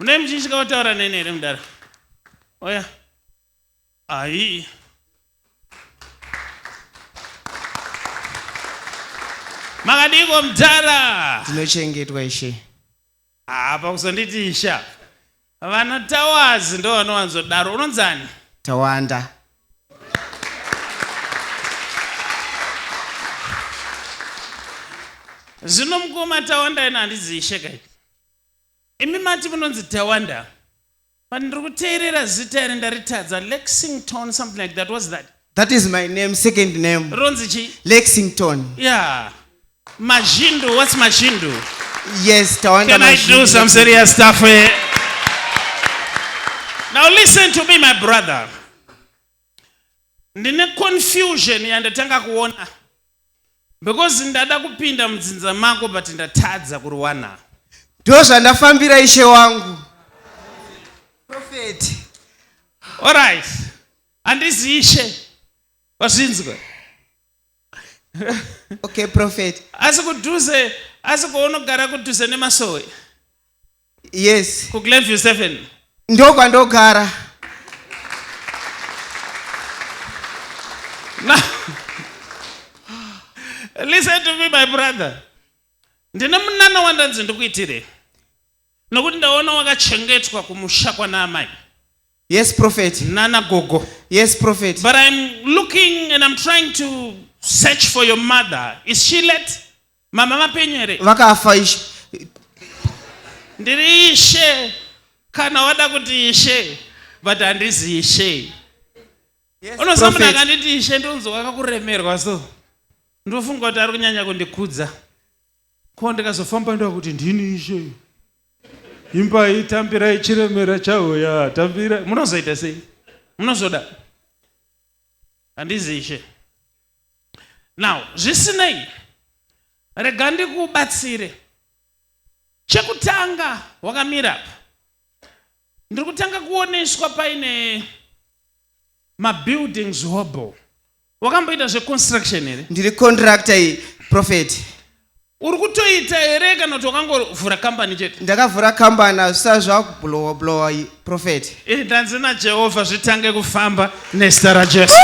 Unemjishika wataura nene mdara. Oya. Ai. Makadiko mdara. Tinochengetwa ishe. Apa kusanditi isha. Vana tawazi ndo vanowanzodaro. Unonzani? Tawanda. Zvino mukoma Tawanda ina handiziishe kai. Imi mati munonzi Tawanda. But ndiri kuteerera zita iri ndaritadza Lexington, something like that. What's that? That is my name, second name. Ronzi chi? Lexington. Yeah. Majindu, what's Majindu? Yes, Tawanda. Can I do some serious stuff here? Now listen to me, my brother. Ndine confusion yandatanga kuona. Because ndada kupinda mdzinza mako but ndatadza kuruwana. Ndozva ndafambira ishe wangu. Prophet. All right. Andizi ishe. Wazvinzwa. Okay, prophet. Asikuduze, asikuonogara kudhuze nemasowe. Yes. Ku Glenview 7. Ndokwa ndogara. Now, listen to me, my brother. Ndine munana wandanzi ndikuitire. Nokuti ndaona wakachengetwa kumusha kwanamai. Yes, prophet. Nana gogo. Yes, prophet. But I'm looking and I'm trying to search for your mother. Is she let? Mama mapenyere. Vakafa ishe. Ndiri ishe. Kana wada kuti ishe. But handizi ishe. Yes, Unosamuna kanditi ishe ndonzo wakakuremerwa so. Ndofunga kuti ari kunyanya kundikudza. Ko ndikazofamba ndakuti ndini ishe. Imba itambira ichiremera chauya tambira. Munozoita sei? Munozoda. Handizi ishe. Now, zvisinei. Rega ndikubatsire. Chekutanga wakamira apa. Ndiri kutanga kuoneswa paine mabuildings hobo. Wakamboita zveconstruction here. Ndiri contractor, prophet. Uri kutoita here kana kuti wakangovhura company chete? Ndakavhura company azvisa zvakublowa prophet. Ndanzina Jehovah zvitange kufamba nezita raJesu.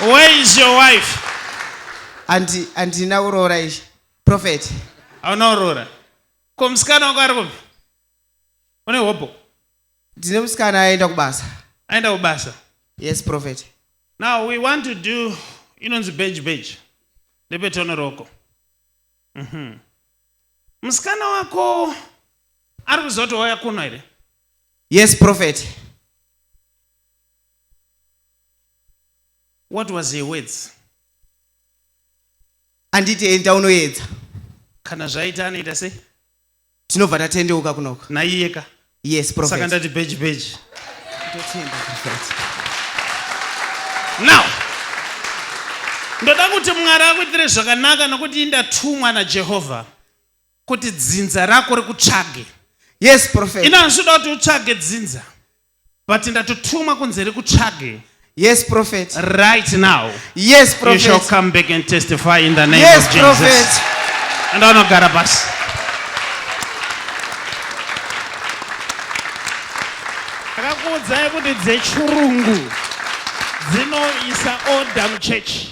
Where is your wife? Andina urora ishe. Prophet. Hauna urora. Ko musikana wako ari kupi? Une hobo? Ndine musikana aenda kubasa. Aenda kubasa? Yes, prophet. Now we want to do inonzi beji. Ndepetono roko. Musikana wako ari kuzoto waya kuno here? Yes, prophet. What was your words? Anditi enda unoedza. Kana zvaita anoita sei? Tinobva tatendeuka kunoko. Naiyeka. Yes, prophet. Saka ndati beji. Ndotenda, prophet. Now, ndoda kuti Mwari akuitire zvakanaka nokuti ndatumwa naJehovah kuti dzinza rako rikutsvage. Yes, prophet. Ina ndoda kuti utsvage dzinza. But ndatotuma kunze rikutsvage. Yes, prophet. Right now. Yes, prophet. You shall come back and testify in the name yes, of Jesus. Prophet. And I know Garabas. Akakuudzai kuti dzechurungu dzinoisa order muchechi.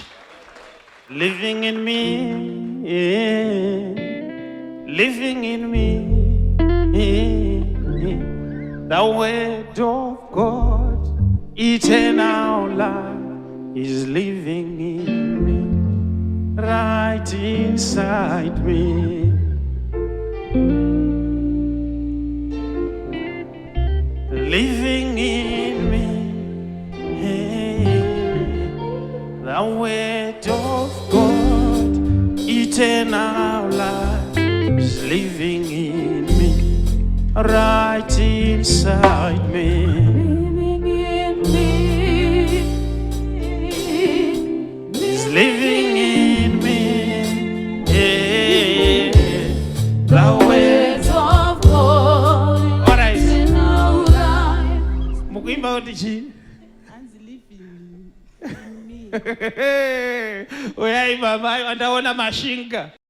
Living in me, living in me, the word of God, eternal life is living in me, right inside me. Living in me, the word of God, eternal life is living in me, right inside me. Living in me, Is living in me, the word of God, All right. eternal life. Mukuimba kuti chi? Uyai baba, andaona mashinga.